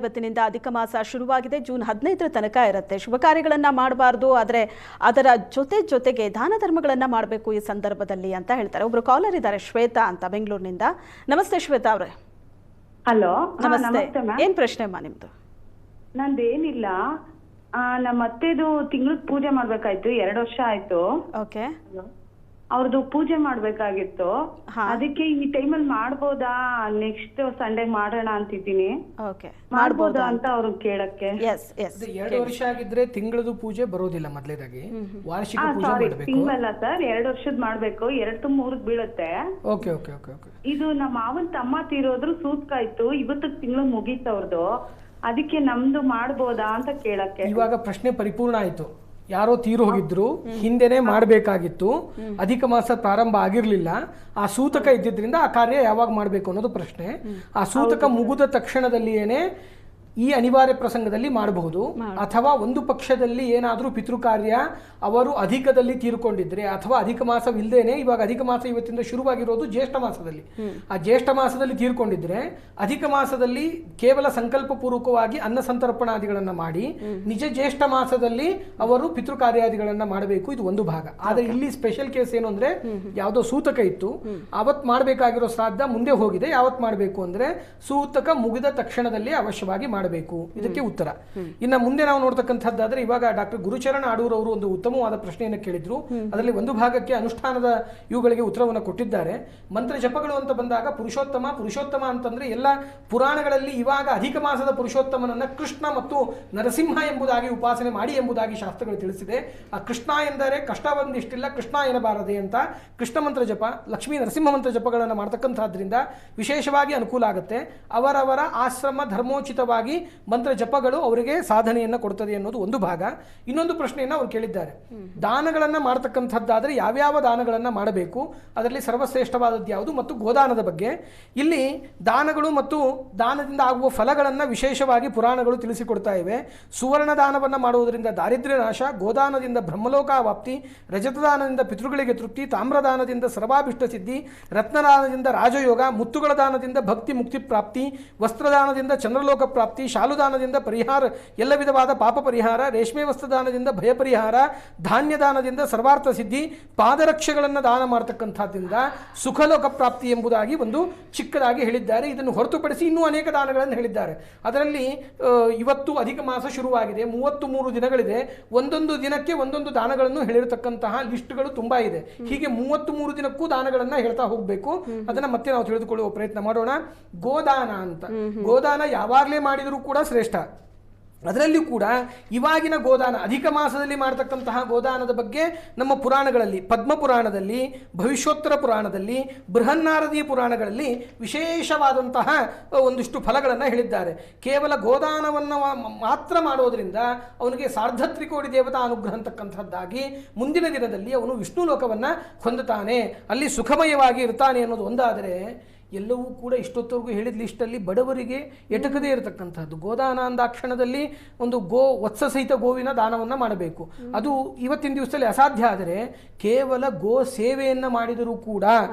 ಇವತ್ತಿನಿಂದ ಅಧಿಕ ಮಾಸ ಶುರುವಾಗಿದೆ. ಜೂನ್ 15ರ ತನಕ ಇರುತ್ತೆ. ಶುಭ ಕಾರ್ಯಗಳನ್ನು ಮಾಡಬಾರ್ದು, ಆದರೆ ಅದರ ಜೊತೆಗೆ ದಾನ ಧರ್ಮಗಳನ್ನು ಮಾಡಬೇಕು ಈ ಸಂದರ್ಭದಲ್ಲಿ ಅಂತ ಹೇಳ್ತಾರೆ. ಒಬ್ರು ಕಾಲರ್ ಇದ್ದಾರೆ, ಶ್ವೇತಾ ಅಂತ, ಬೆಂಗಳೂರಿನಿಂದ. ನಮಸ್ತೆ ಶ್ವೇತಾ ಅವರೇ. ಹಲೋ, ನಮಸ್ತೆ. ಏನ್ ಪ್ರಶ್ನೆ ಅಮ್ಮ ನಿಮ್ದು? ನಂದೇನಿಲ್ಲ, ನಮ್ಮ ಅತ್ತೆದು ತಿಂಗಳದ ಪೂಜೆ ಮಾಡ್ಬೇಕಾಯ್ತು, 2 ವರ್ಷ ಆಯ್ತು. ಓಕೆ. ಅವ್ರದ್ದು ಪೂಜೆ ಮಾಡ್ಬೇಕಾಗಿತ್ತು, ಅದಕ್ಕೆ ಈ ಟೈಮಲ್ಲಿ ಮಾಡ್ಬೋದಾ, ನೆಕ್ಸ್ಟ್ ಸಂಡೇ ಮಾಡೋಣ ಅಂತಿದ್ದೀನಿ. ಮಾಡ್ಬೋದಾ ಅಂತ ಅವ್ರು ಕೇಳಕ್ಕೆ. 2 ವರ್ಷ ಆಗಿದ್ರೆ ತಿಂಗಳದ ಪೂಜೆ ಬರೋದಿಲ್ಲ. ಮೊದಲೇದಾಗಿ ವಾರ್ಷಿಕ ಪೂಜೆ ಮಾಡಬೇಕು. ತಿಂಗಳಲ್ಲ ಸರ್, 2 ವರ್ಷದ ಮಾಡ್ಬೇಕು. 2 ತುಂಬ 3 ಬೀಳುತ್ತೆ. Okay okay okay okay. ಇದು ನಮ್ಮ ಮಾವನ್ ತಮ್ಮ ತೀರೋದ್ರು, ಸೂತ್ಕಾಯ್ತು, ಇವತ್ತು ತಿಂಗಳು ಮುಗೀತು ಅವ್ರದ್ದು. ಅದಕ್ಕೆ ನಮ್ದು ಮಾಡ್ಬೋದಾ ಅಂತ ಕೇಳಕ್ಕೆ. ಇವಾಗ ಪ್ರಶ್ನೆ ಪರಿಪೂರ್ಣ ಆಯ್ತು. ಯಾರೋ ತೀರು ಹೋಗಿದ್ರು, ಹಿಂದೆನೆ ಮಾಡಬೇಕಾಗಿತ್ತು, ಅಧಿಕ ಮಾಸ ಪ್ರಾರಂಭ ಆಗಿರ್ಲಿಲ್ಲ, ಆ ಸೂತಕ ಇದ್ದಿದ್ರಿಂದ ಆ ಕಾರ್ಯ ಯಾವಾಗ ಮಾಡಬೇಕು ಅನ್ನೋದು ಪ್ರಶ್ನೆ. ಆ ಸೂತಕ ಮುಗಿದ ತಕ್ಷಣದಲ್ಲಿಯೇನೆ ಈ ಅನಿವಾರ್ಯ ಪ್ರಸಂಗದಲ್ಲಿ ಮಾಡಬಹುದು. ಅಥವಾ ಒಂದು ಪಕ್ಷದಲ್ಲಿ ಏನಾದರೂ ಪಿತೃ ಕಾರ್ಯ ಅವರು ಅಧಿಕದಲ್ಲಿ ತೀರ್ಕೊಂಡಿದ್ರೆ, ಅಥವಾ ಅಧಿಕ ಮಾಸವಿಲ್ಲದೇನೆ, ಇವಾಗ ಅಧಿಕ ಮಾಸ ಇವತ್ತಿಂದ ಶುರುವಾಗಿರೋದು ಜ್ಯೇಷ್ಠ ಮಾಸದಲ್ಲಿ, ಆ ಜ್ಯೇಷ್ಠ ಮಾಸದಲ್ಲಿ ತೀರ್ಕೊಂಡಿದ್ರೆ ಅಧಿಕ ಮಾಸದಲ್ಲಿ ಕೇವಲ ಸಂಕಲ್ಪ ಪೂರ್ವಕವಾಗಿ ಅನ್ನ ಸಂತರ್ಪಣಾದಿಗಳನ್ನು ಮಾಡಿ ನಿಜ ಜ್ಯೇಷ್ಠ ಮಾಸದಲ್ಲಿ ಅವರು ಪಿತೃ ಕಾರ್ಯಾದಿಗಳನ್ನ ಮಾಡಬೇಕು. ಇದು ಒಂದು ಭಾಗ. ಆದರೆ ಇಲ್ಲಿ ಸ್ಪೆಷಲ್ ಕೇಸ್ ಏನು ಅಂದ್ರೆ, ಯಾವುದೋ ಸೂತಕ ಇತ್ತು, ಅವತ್ ಮಾಡಬೇಕಾಗಿರೋ ಶ್ರಾದ್ದ ಮುಂದೆ ಹೋಗಿದೆ, ಯಾವತ್ ಮಾಡಬೇಕು ಅಂದ್ರೆ ಸೂತಕ ಮುಗಿದ ತಕ್ಷಣದಲ್ಲಿ ಅವಶ್ಯವಾಗಿ ಮಾಡಬೇಕು. ಇದಕ್ಕೆ ಉತ್ತರ. ಇನ್ನು ಮುಂದೆ ನಾವು ನೋಡ್ತಕ್ಕಂಥದ್ದಾದ್ರೆ, ಇವಾಗ ಡಾಕ್ಟರ್ ಗುರುಚರಣ್ ಆಡೂರ್ ಅವರು ಒಂದು ಉತ್ತಮವಾದ ಪ್ರಶ್ನೆಯನ್ನು ಕೇಳಿದ್ರು. ಅದರಲ್ಲಿ ಒಂದು ಭಾಗಕ್ಕೆ ಅನುಷ್ಠಾನದ ಇವುಗಳಿಗೆ ಉತ್ತರವನ್ನು ಕೊಟ್ಟಿದ್ದಾರೆ. ಮಂತ್ರ ಜಪಗಳು ಅಂತ ಬಂದಾಗ ಪುರುಷೋತ್ತಮ ಅಂತಂದ್ರೆ ಎಲ್ಲ ಪುರಾಣಗಳಲ್ಲಿ ಇವಾಗ ಅಧಿಕ ಮಾಸದ ಪುರುಷೋತ್ತಮನನ್ನ ಕೃಷ್ಣ ಮತ್ತು ನರಸಿಂಹ ಎಂಬುದಾಗಿ ಉಪಾಸನೆ ಮಾಡಿ ಎಂಬುದಾಗಿ ಶಾಸ್ತ್ರಗಳು ತಿಳಿಸಿದೆ. ಆ ಕೃಷ್ಣ ಎಂದರೆ ಕಷ್ಟ ಬಂದಿಷ್ಟಿಲ್ಲ, ಕೃಷ್ಣ ಎನ್ನಬಾರದೆ ಅಂತ ಕೃಷ್ಣ ಮಂತ್ರ ಜಪ, ಲಕ್ಷ್ಮೀ ನರಸಿಂಹ ಮಂತ್ರ ಜಪಗಳನ್ನು ಮಾಡ್ತಕ್ಕಂಥದ್ರಿಂದ ವಿಶೇಷವಾಗಿ ಅನುಕೂಲ ಆಗುತ್ತೆ. ಅವರವರ ಆಶ್ರಮ ಧರ್ಮೋಚಿತವಾಗಿ ಮಂತ್ರ ಜಪಗಳು ಅವರಿಗೆ ಸಾಧನೆಯನ್ನು ಕೊಡ್ತದೆ ಅನ್ನೋದು ಒಂದು ಭಾಗ. ಇನ್ನೊಂದು ಪ್ರಶ್ನೆಯನ್ನು ಅವರು ಕೇಳಿದ್ದಾರೆ, ದಾನಗಳನ್ನ ಮಾಡತಕ್ಕಂಥದ್ದಾದ್ರೆ ಯಾವ್ಯಾವ ದಾನಗಳನ್ನ ಮಾಡಬೇಕು, ಅದರಲ್ಲಿ ಸರ್ವಶ್ರೇಷ್ಠವಾದದ್ದು ಯಾವುದು, ಮತ್ತು ಗೋದಾನದ ಬಗ್ಗೆ. ಇಲ್ಲಿ ದಾನಗಳು ಮತ್ತು ದಾನದಿಂದ ಆಗುವ ಫಲಗಳನ್ನು ವಿಶೇಷವಾಗಿ ಪುರಾಣಗಳು ತಿಳಿಸಿಕೊಡ್ತಾ ಇವೆ. ಸುವರ್ಣ ದಾನವನ್ನು ಮಾಡುವುದರಿಂದ ದಾರಿದ್ರ್ಯ ನಾಶ, ಗೋದಾನದಿಂದ ಬ್ರಹ್ಮಲೋಕಾವಾಪ್ತಿ, ರಜತದಾನದಿಂದ ಪಿತೃಗಳಿಗೆ ತೃಪ್ತಿ, ತಾಮ್ರದಾನದಿಂದ ಸರ್ವಾಭಿಷ್ಟ ಸಿದ್ಧಿ, ರತ್ನದಾನದಿಂದ ರಾಜಯೋಗ, ಮುತ್ತುಗಳ ದಾನದಿಂದ ಭಕ್ತಿ ಮುಕ್ತಿ ಪ್ರಾಪ್ತಿ, ವಸ್ತ್ರದಾನದಿಂದ ಚಂದ್ರಲೋಕ ಪ್ರಾಪ್ತಿ, ಶಾಲುದಾನದಿಂದ ಪರಿಹಾರ, ಎಲ್ಲ ವಿಧವಾದ ಪಾಪ ಪರಿಹಾರ, ರೇಷ್ಮೆ ವಸ್ತ್ರದಾನದಿಂದ ಭಯ ಪರಿಹಾರ, ಧಾನ್ಯದಾನದಿಂದ ಸರ್ವಾರ್ಥ ಸಿದ್ಧಿ, ಪಾದರಕ್ಷೆಗಳನ್ನು ದಾನ ಮಾಡತಕ್ಕಂಥದ್ದಿಂದ ಸುಖಲೋಕ ಪ್ರಾಪ್ತಿ ಎಂಬುದಾಗಿ ಒಂದು ಚಿಕ್ಕದಾಗಿ ಹೇಳಿದ್ದಾರೆ. ಇದನ್ನು ಹೊರತುಪಡಿಸಿ ಇನ್ನೂ ಅನೇಕ ದಾನಗಳನ್ನು ಹೇಳಿದ್ದಾರೆ. ಅದರಲ್ಲಿ ಇವತ್ತು ಅಧಿಕ ಮಾಸ ಶುರುವಾಗಿದೆ, 33 ದಿನಗಳಿದೆ. ಒಂದೊಂದು ದಿನಕ್ಕೆ ಒಂದೊಂದು ದಾನಗಳನ್ನು ಹೇಳಿರತಕ್ಕಂತಹ ಲಿಸ್ಟ್ಗಳು ತುಂಬಾ ಇದೆ. ಹೀಗೆ 33 ದಿನಕ್ಕೂ ದಾನಗಳನ್ನು ಹೇಳ್ತಾ ಹೋಗಬೇಕು. ಅದನ್ನ ಮತ್ತೆ ನಾವು ತಿಳಿದುಕೊಳ್ಳುವ ಪ್ರಯತ್ನ ಮಾಡೋಣ. ಗೋದಾನ ಅಂತ, ಗೋದಾನ ಯಾವಾಗಲೇ ಮಾಡಿದರೂ ಕೂಡ ಶ್ರೇಷ್ಠ. ಅದರಲ್ಲಿ ಕೂಡ ಇವಾಗಿನ ಗೋದಾನ, ಅಧಿಕ ಮಾಸದಲ್ಲಿ ಮಾಡತಕ್ಕಂತಹ ಗೋದಾನದ ಬಗ್ಗೆ ನಮ್ಮ ಪುರಾಣಗಳಲ್ಲಿ, ಪದ್ಮ ಪುರಾಣದಲ್ಲಿ, ಭವಿಷ್ಯೋತ್ತರ ಪುರಾಣದಲ್ಲಿ, ಬೃಹನ್ನಾರದಿ ಪುರಾಣಗಳಲ್ಲಿ ವಿಶೇಷವಾದಂತಹ ಒಂದಿಷ್ಟು ಫಲಗಳನ್ನು ಹೇಳಿದ್ದಾರೆ. ಕೇವಲ ಗೋದಾನವನ್ನು ಮಾತ್ರ ಮಾಡೋದರಿಂದ ಅವನಿಗೆ ಸಾರ್ಧತ್ರಿಕೋಟಿ ದೇವತಾ ಅನುಗ್ರಹ ಅಂತಕ್ಕಂಥದ್ದಾಗಿ ಮುಂದಿನ ದಿನದಲ್ಲಿ ಅವನು ವಿಷ್ಣು ಲೋಕವನ್ನು ಹೊಂದುತ್ತಾನೆ, ಅಲ್ಲಿ ಸುಖಮಯವಾಗಿ ಇರ್ತಾನೆ ಅನ್ನೋದು ಒಂದಾದರೆ, ಎಲ್ಲವೂ ಕೂಡ ಇಷ್ಟೊತ್ತವರೆಗೂ ಹೇಳಿದ ಲಿಸ್ಟಲ್ಲಿ ಬಡವರಿಗೆ ಎಟಕದೇ ಇರತಕ್ಕಂಥದ್ದು. ಗೋದಾನ ಅಂದಾಕ್ಷಣದಲ್ಲಿ ಒಂದು ವತ್ಸ ಸಹಿತ ಗೋವಿನ ದಾನವನ್ನು ಮಾಡಬೇಕು. ಅದು ಇವತ್ತಿನ ದಿವಸದಲ್ಲಿ ಅಸಾಧ್ಯ. ಆದರೆ ಕೇವಲ ಗೋ ಸೇವೆಯನ್ನು ಮಾಡಿದರೂ ಕೂಡ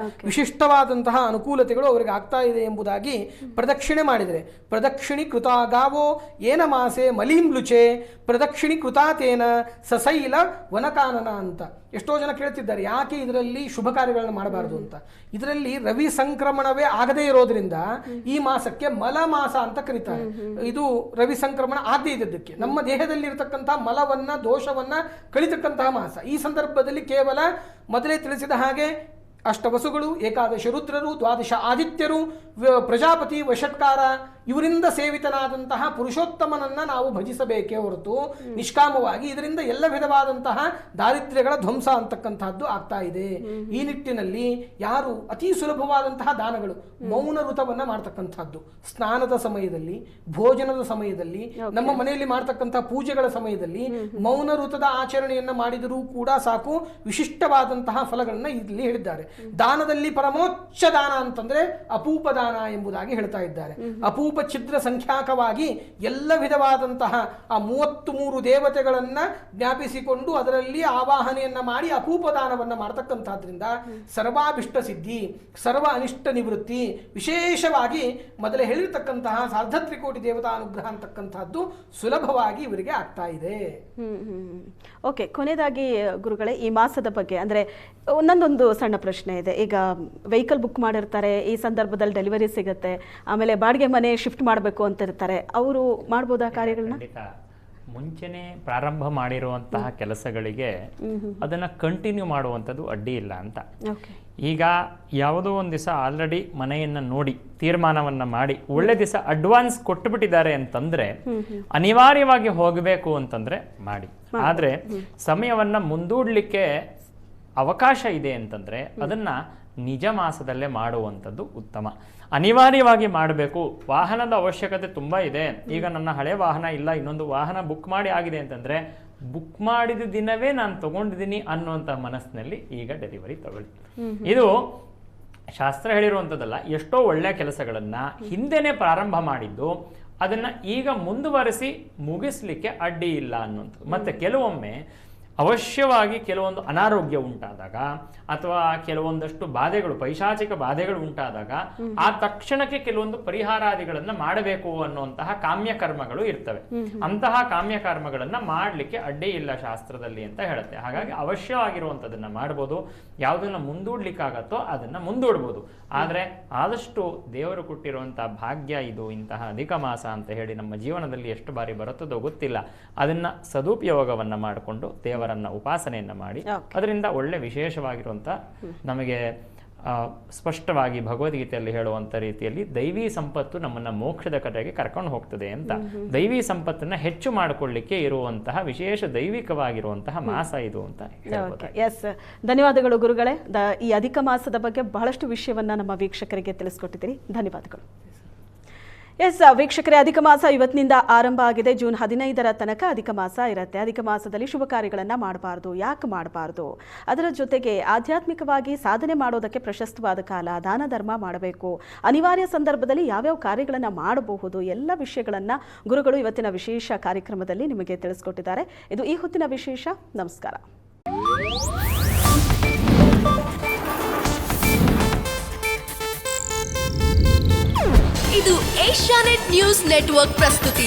ವಿಶಿಷ್ಟವಾದಂತಹ ಅನುಕೂಲತೆಗಳು ಅವರಿಗೆ ಆಗ್ತಾ ಇದೆ ಎಂಬುದಾಗಿ ಪ್ರದಕ್ಷಿಣೆ ಮಾಡಿದರೆ, ಪ್ರದಕ್ಷಿಣಿ ಕೃತಾ ಗಾವೋ ಏನ ಮಾಸೆ ಮಲೀಂಬ್ಲುಚೆ ಪ್ರದಕ್ಷಿಣಿ ಕೃತಾತೇನ ಸಸೈಲ ವನಕಾನನ ಅಂತ. ಎಷ್ಟೋ ಜನ ಕೇಳ್ತಿದ್ದಾರೆ, ಯಾಕೆ ಇದರಲ್ಲಿ ಶುಭ ಕಾರ್ಯಗಳನ್ನು ಮಾಡಬಾರದು ಅಂತ. ಇದರಲ್ಲಿ ರವಿ ಸಂಕ್ರಮಣವೇ ಆಗದೇ ಇರೋದ್ರಿಂದ ಈ ಮಾಸಕ್ಕೆ ಮಲ ಮಾಸ ಅಂತ ಕರೀತಾರೆ. ಇದು ರವಿ ಸಂಕ್ರಮಣ ಆಗದೇ ಇದ್ದದ್ದಕ್ಕೆ ನಮ್ಮ ದೇಹದಲ್ಲಿ ಇರತಕ್ಕಂತಹ ಮಲವನ್ನ, ದೋಷವನ್ನ ಕಳಿತಕ್ಕಂತಹ ಮಾಸ. ಈ ಸಂದರ್ಭದಲ್ಲಿ ಕೇವಲ ಮೊದಲೇ ತಿಳಿಸಿದ ಹಾಗೆ ಅಷ್ಟವಸುಗಳು, ಏಕಾದಶ ರುದ್ರರು, ದ್ವಾದಶ ಆದಿತ್ಯರು, ಪ್ರಜಾಪತಿ, ವಷಟ್ಕಾರ ಇವರಿಂದ ಸೇವಿತನಾದಂತಹ ಪುರುಷೋತ್ತಮನನ್ನ ನಾವು ಭಜಿಸಬೇಕೇ ಹೊರತು ನಿಷ್ಕಾಮವಾಗಿ ಇದರಿಂದ ಎಲ್ಲ ವಿಧವಾದಂತಹ ದಾರಿದ್ರ್ಯಗಳ ಧ್ವಂಸ ಅಂತಕ್ಕಂಥದ್ದು ಆಗ್ತಾ ಇದೆ. ಈ ನಿಟ್ಟಿನಲ್ಲಿ ಯಾರು ಅತಿ ಸುಲಭವಾದಂತಹ ದಾನಗಳು, ಮೌನ ಋತವನ್ನ ಮಾಡ್ತಕ್ಕಂಥದ್ದು, ಸ್ನಾನದ ಸಮಯದಲ್ಲಿ, ಭೋಜನದ ಸಮಯದಲ್ಲಿ, ನಮ್ಮ ಮನೆಯಲ್ಲಿ ಮಾಡ್ತಕ್ಕಂತಹ ಪೂಜೆಗಳ ಸಮಯದಲ್ಲಿ ಮೌನ ಋತದ ಆಚರಣೆಯನ್ನ ಮಾಡಿದರೂ ಕೂಡ ಸಾಕು, ವಿಶಿಷ್ಟವಾದಂತಹ ಫಲಗಳನ್ನ ಇಲ್ಲಿ ಹೇಳಿದ್ದಾರೆ. ದಾನದಲ್ಲಿ ಪರಮೋಚ್ಚ ದಾನ ಅಂತಂದ್ರೆ ಅಪೂಪ ದಾನ ಎಂಬುದಾಗಿ ಹೇಳ್ತಾ ಇದ್ದಾರೆ. ಅಪೂಪ ಸ್ವಲ್ಪ ಛಿದ್ರ ಸಂಖ್ಯಾಕವಾಗಿ ಎಲ್ಲ ವಿಧವಾದಂತಹ ಆ 33 ದೇವತೆಗಳನ್ನು ಜ್ಞಾಪಿಸಿಕೊಂಡು ಅದರಲ್ಲಿ ಆವಾಹನೆಯನ್ನು ಮಾಡಿ ಅಕೂಪದಾನವನ್ನು ಮಾಡ್ತಕ್ಕಂಥದ್ರಿಂದ ಸರ್ವಾಭಿಷ್ಟ ಸಿದ್ಧಿ, ಸರ್ವ ಅನಿಷ್ಟ ನಿವೃತ್ತಿ, ವಿಶೇಷವಾಗಿ ಮೊದಲೇ ಹೇಳಿರ್ತಕ್ಕಂತಹ ಸಾರ್ಧತ್ರಿಕೋಟಿ ದೇವತಾ ಅನುಗ್ರಹ ಅಂತಕ್ಕಂಥದ್ದು ಸುಲಭವಾಗಿ ಇವರಿಗೆ ಆಗ್ತಾ ಇದೆ. ಓಕೆ, ಕೊನೆಯದಾಗಿ ಗುರುಗಳೇ ಈ ಮಾಸದ ಬಗ್ಗೆ ಅಂದರೆ ಒಂದೊಂದು ಸಣ್ಣ ಪ್ರಶ್ನೆ ಇದೆ. ಈಗ ವೆಹಿಕಲ್ ಬುಕ್ ಮಾಡಿರ್ತಾರೆ, ಈ ಸಂದರ್ಭದಲ್ಲಿ ಡೆಲಿವರಿ ಸಿಗುತ್ತೆ, ಆಮೇಲೆ ಬಾಡಿಗೆ ಮನೆ ಶಿಫ್ಟ್ ಮಾಡಬೇಕು ಅಂತ ಇರ್ತಾರೆ, ಅವರು ಮಾಡ್ಬೋದಾ ಕಾರ್ಯಗಳನ್ನ? ಮುಂಚೆನೆ ಪ್ರಾರಂಭ ಮಾಡಿರುವಂತಹ ಕೆಲಸಗಳಿಗೆ ಅದನ್ನ ಕಂಟಿನ್ಯೂ ಮಾಡುವಂಥದ್ದು ಅಡ್ಡಿ ಇಲ್ಲ ಅಂತ. ಈಗ ಯಾವುದೋ ಒಂದು ದಿವಸ ಆಲ್ರೆಡಿ ಮನೆಯನ್ನ ನೋಡಿ ತೀರ್ಮಾನವನ್ನ ಮಾಡಿ ಒಳ್ಳೆ ದಿವಸ ಅಡ್ವಾನ್ಸ್ ಕೊಟ್ಟುಬಿಟ್ಟಿದ್ದಾರೆ ಅಂತಂದ್ರೆ ಅನಿವಾರ್ಯವಾಗಿ ಹೋಗಬೇಕು ಅಂತಂದ್ರೆ ಮಾಡಿ. ಆದ್ರೆ ಸಮಯವನ್ನ ಮುಂದೂಡ್ಲಿಕ್ಕೆ ಅವಕಾಶ ಇದೆ ಅಂತಂದ್ರೆ ಅದನ್ನ ನಿಜ ಮಾಸದಲ್ಲೇ ಮಾಡುವಂಥದ್ದು ಉತ್ತಮ. ಅನಿವಾರ್ಯವಾಗಿ ಮಾಡಬೇಕು, ವಾಹನದ ಅವಶ್ಯಕತೆ ತುಂಬ ಇದೆ, ಈಗ ನನ್ನ ಹಳೆ ವಾಹನ ಇಲ್ಲ, ಇನ್ನೊಂದು ವಾಹನ ಬುಕ್ ಮಾಡಿ ಆಗಿದೆ ಅಂತಂದರೆ ಬುಕ್ ಮಾಡಿದ ದಿನವೇ ನಾನು ತಗೊಂಡಿದ್ದೀನಿ ಅನ್ನುವಂಥ ಮನಸ್ಸಿನಲ್ಲಿ ಈಗ ಡೆಲಿವರಿ ತಗೊಳ್ಳಿ. ಇದು ಶಾಸ್ತ್ರ ಹೇಳಿರುವಂಥದ್ದಲ್ಲ. ಎಷ್ಟೋ ಒಳ್ಳೆಯ ಕೆಲಸಗಳನ್ನು ಹಿಂದೆನೇ ಪ್ರಾರಂಭ ಮಾಡಿದ್ದು ಅದನ್ನು ಈಗ ಮುಂದುವರಿಸಿ ಮುಗಿಸ್ಲಿಕ್ಕೆ ಅಡ್ಡಿ ಇಲ್ಲ ಅನ್ನುವಂಥದ್ದು. ಮತ್ತು ಕೆಲವೊಮ್ಮೆ ಅವಶ್ಯವಾಗಿ ಕೆಲವೊಂದು ಅನಾರೋಗ್ಯ ಉಂಟಾದಾಗ ಅಥವಾ ಕೆಲವೊಂದಷ್ಟು ಬಾಧೆಗಳು, ಪೈಶಾಚಿಕ ಬಾಧೆಗಳು ಉಂಟಾದಾಗ ಆ ತಕ್ಷಣಕ್ಕೆ ಕೆಲವೊಂದು ಪರಿಹಾರಾದಿಗಳನ್ನ ಮಾಡಬೇಕು ಅನ್ನುವಂತಹ ಕಾಮ್ಯಕರ್ಮಗಳು ಇರ್ತವೆ. ಅಂತಹ ಕಾಮ್ಯಕರ್ಮಗಳನ್ನ ಮಾಡ್ಲಿಕ್ಕೆ ಅಡ್ಡಿ ಇಲ್ಲ ಶಾಸ್ತ್ರದಲ್ಲಿ ಅಂತ ಹೇಳುತ್ತೆ. ಹಾಗಾಗಿ ಅವಶ್ಯವಾಗಿರುವಂಥದ್ದನ್ನ ಮಾಡ್ಬೋದು, ಯಾವುದನ್ನ ಮುಂದೂಡ್ಲಿಕ್ಕಾಗತ್ತೋ ಅದನ್ನ ಮುಂದೂಡ್ಬೋದು. ಆದ್ರೆ ಆದಷ್ಟು ದೇವರು ಕೊಟ್ಟಿರುವಂತಹ ಭಾಗ್ಯ ಇದು, ಇಂತಹ ಅಧಿಕ ಮಾಸ ಅಂತ ಹೇಳಿ ನಮ್ಮ ಜೀವನದಲ್ಲಿ ಎಷ್ಟು ಬಾರಿ ಬರುತ್ತದೋ ಗೊತ್ತಿಲ್ಲ, ಅದನ್ನ ಸದುಪಯೋಗವನ್ನ ಮಾಡಿಕೊಂಡು ದೇವರನ್ನ ಉಪಾಸನೆಯನ್ನ ಮಾಡಿ ಅದರಿಂದ ಒಳ್ಳೆ ವಿಶೇಷವಾಗಿರುವಂತ ನಮಗೆ ಸ್ಪಷ್ಟವಾಗಿ ಭಗವದ್ಗೀತೆಯಲ್ಲಿ ಹೇಳುವಂತ ರೀತಿಯಲ್ಲಿ ದೈವಿ ಸಂಪತ್ತು ನಮ್ಮನ್ನ ಮೋಕ್ಷದ ಕಡೆಗೆ ಕರ್ಕೊಂಡು ಹೋಗ್ತದೆ ಅಂತ. ದೈವಿ ಸಂಪತ್ತನ್ನ ಹೆಚ್ಚು ಮಾಡಿಕೊಳ್ಳಿಕ್ಕೆ ಇರುವಂತಹ ವಿಶೇಷ ದೈವಿಕವಾಗಿರುವಂತಹ ಮಾಸ ಇದು ಅಂತ ಹೇಳ್ಬೋದು. ಎಸ್, ಧನ್ಯವಾದಗಳು ಗುರುಗಳೇ. ಈ ಅಧಿಕ ಮಾಸದ ಬಗ್ಗೆ ಬಹಳಷ್ಟು ವಿಷಯವನ್ನ ನಮ್ಮ ವೀಕ್ಷಕರಿಗೆ ತಿಳಿಸ್ಕೊಟ್ಟಿದ್ದೀರಿ. ಧನ್ಯವಾದಗಳು. ಎಸ್ ವೀಕ್ಷಕರೇ, ಅಧಿಕ ಮಾಸ ಇವತ್ತಿನಿಂದ ಆರಂಭ ಆಗಿದೆ. ಜೂನ್ 15ರ ತನಕ ಅಧಿಕ ಮಾಸ ಇರುತ್ತೆ. ಅಧಿಕ ಮಾಸದಲ್ಲಿ ಶುಭ ಕಾರ್ಯಗಳನ್ನು ಮಾಡಬಾರ್ದು. ಯಾಕೆ ಮಾಡಬಾರ್ದು? ಅದರ ಜೊತೆಗೆ ಆಧ್ಯಾತ್ಮಿಕವಾಗಿ ಸಾಧನೆ ಮಾಡೋದಕ್ಕೆ ಪ್ರಶಸ್ತವಾದ ಕಾಲ, ದಾನ ಧರ್ಮ ಮಾಡಬೇಕು, ಅನಿವಾರ್ಯ ಸಂದರ್ಭದಲ್ಲಿ ಯಾವ್ಯಾವ ಕಾರ್ಯಗಳನ್ನು ಮಾಡಬಹುದು, ಎಲ್ಲ ವಿಷಯಗಳನ್ನು ಗುರುಗಳು ಇವತ್ತಿನ ವಿಶೇಷ ಕಾರ್ಯಕ್ರಮದಲ್ಲಿ ನಿಮಗೆ ತಿಳಿಸ್ಕೊಟ್ಟಿದ್ದಾರೆ. ಇದು ಈ ಹೊತ್ತಿನ ವಿಶೇಷ. ನಮಸ್ಕಾರ. ಇದು ಏಷ್ಯಾನೆಟ್ ನ್ಯೂಸ್ ನೆಟ್ವರ್ಕ್ ಪ್ರಸ್ತುತಿ.